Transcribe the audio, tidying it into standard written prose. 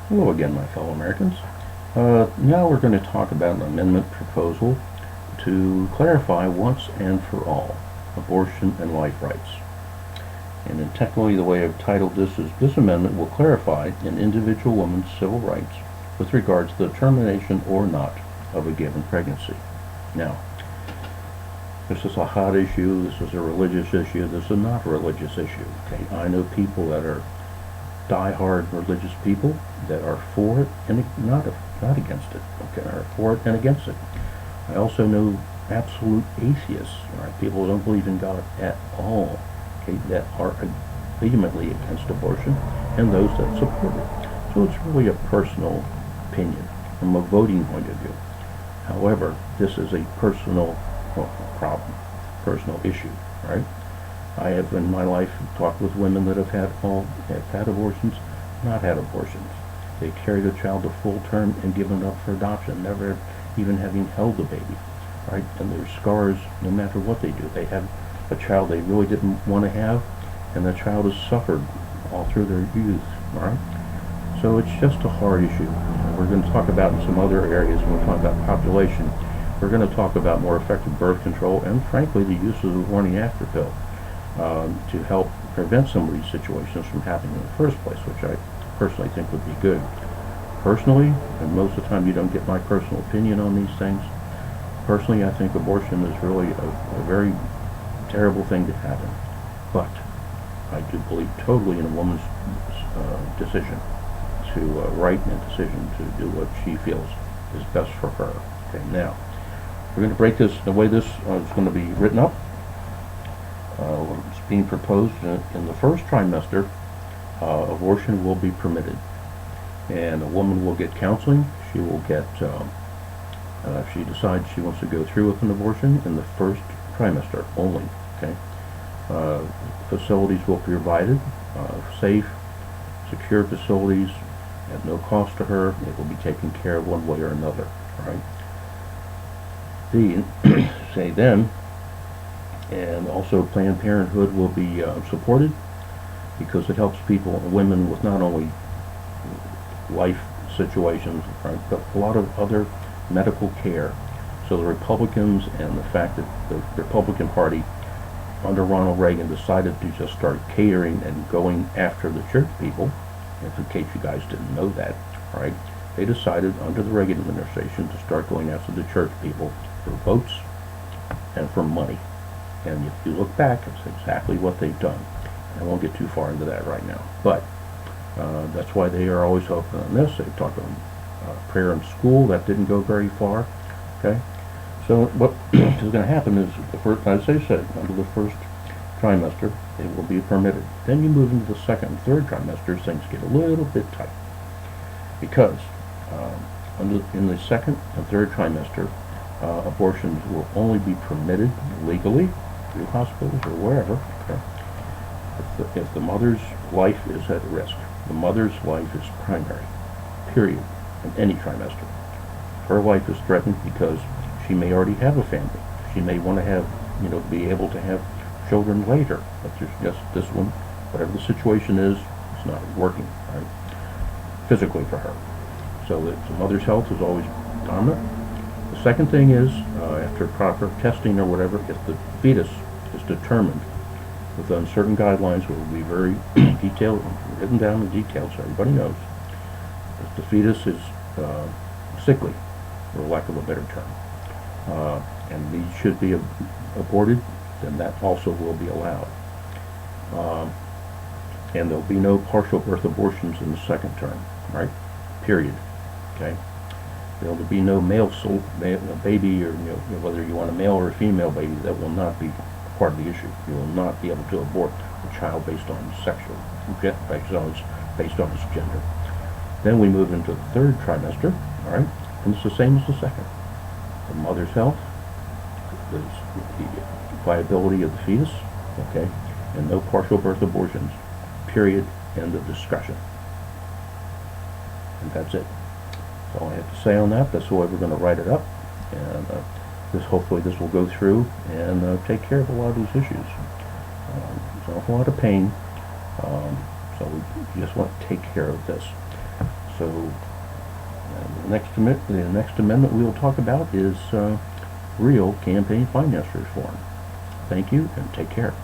Hello again, my fellow Americans. Now we're going to talk about an amendment proposal to clarify once and for all abortion and life rights. And then technically the way I've titled this is, this amendment will clarify an individual woman's civil rights with regards to the termination or not of a given pregnancy. Now, this is a hot issue, this is a religious issue, this is not a religious issue. Okay, I know people that are die-hard religious people that are for it and not against it. Okay, are for it and against it. I also know absolute atheists, right? People who don't believe in God at all. Okay, that are vehemently against abortion, and those that support it. So it's really a personal opinion from a voting point of view. However, this is a personal problem, personal issue, right? I have in my life talked with women that have had abortions, not had abortions. They carried a child to full term and given it up for adoption, never even having held the baby, right? And there's scars no matter what they do. They have a child they really didn't want to have, and the child has suffered all through their youth, right? So it's just a hard issue. We're going to talk about in some other areas when we talk about population. We're going to talk about more effective birth control and, frankly, the use of the warning after pill. To help prevent some of these situations from happening in the first place, which I personally think would be good. Personally, and most of the time you don't get my personal opinion on these things, personally I think abortion is really a very terrible thing to happen. But I do believe totally in a woman's decision to right and decision to do what she feels is best for her. Okay, now, we're going to break this, the way this is going to be written up. It's being proposed in the first trimester, abortion will be permitted, and a woman will get counseling. She will get, if she decides she wants to go through with an abortion, in the first trimester only. Okay, facilities will be provided, safe, secure facilities at no cost to her. It will be taken care of one way or another. Right? Then. And also Planned Parenthood will be supported because it helps people, women with not only life situations, right, but a lot of other medical care. So the Republicans and the fact that the Republican Party under Ronald Reagan decided to just start catering and going after the church people, in case you guys didn't know that, right, they decided under the Reagan administration to start going after the church people for votes and for money. And if you look back, it's exactly what they've done. I won't get too far into that right now. But that's why they are always open on this. They've talked about prayer in school. That didn't go very far. Okay? So what is going to happen is, the first, as I said, under the first trimester, it will be permitted. Then you move into the second and third trimesters, things get a little bit tight. Because in the second and third trimester, abortions will only be permitted legally through hospitals or wherever, okay, if the mother's life is at risk. The mother's life is primary, period, in any trimester. Her life is threatened because she may already have a family. She may want to have, be able to have children later, but there's just this one, whatever the situation is, it's not working, right, physically for her. So the mother's health is always dominant. The second thing is, after proper testing or whatever, if the fetus is determined with certain guidelines, will be very detailed, written down in detail so everybody knows, if the fetus is sickly, for lack of a better term, and these should be aborted, then that also will be allowed. And there'll be no partial birth abortions in the second term, right? Period. Okay? There'll be no male baby, or whether you want a male or a female baby. That will not be part of the issue. You will not be able to abort a child based on based on its gender. Then we move into the third trimester, all right, and it's the same as the second. The mother's health, the viability of the fetus, okay, and no partial birth abortions. Period. End of discussion. And that's it. That's all I have to say on that. That's the way we're going to write it up, and hopefully this will go through and take care of a lot of these issues. There's an awful lot of pain, so we just want to take care of this. So the next amendment we will talk about is real campaign finance reform. Thank you and take care.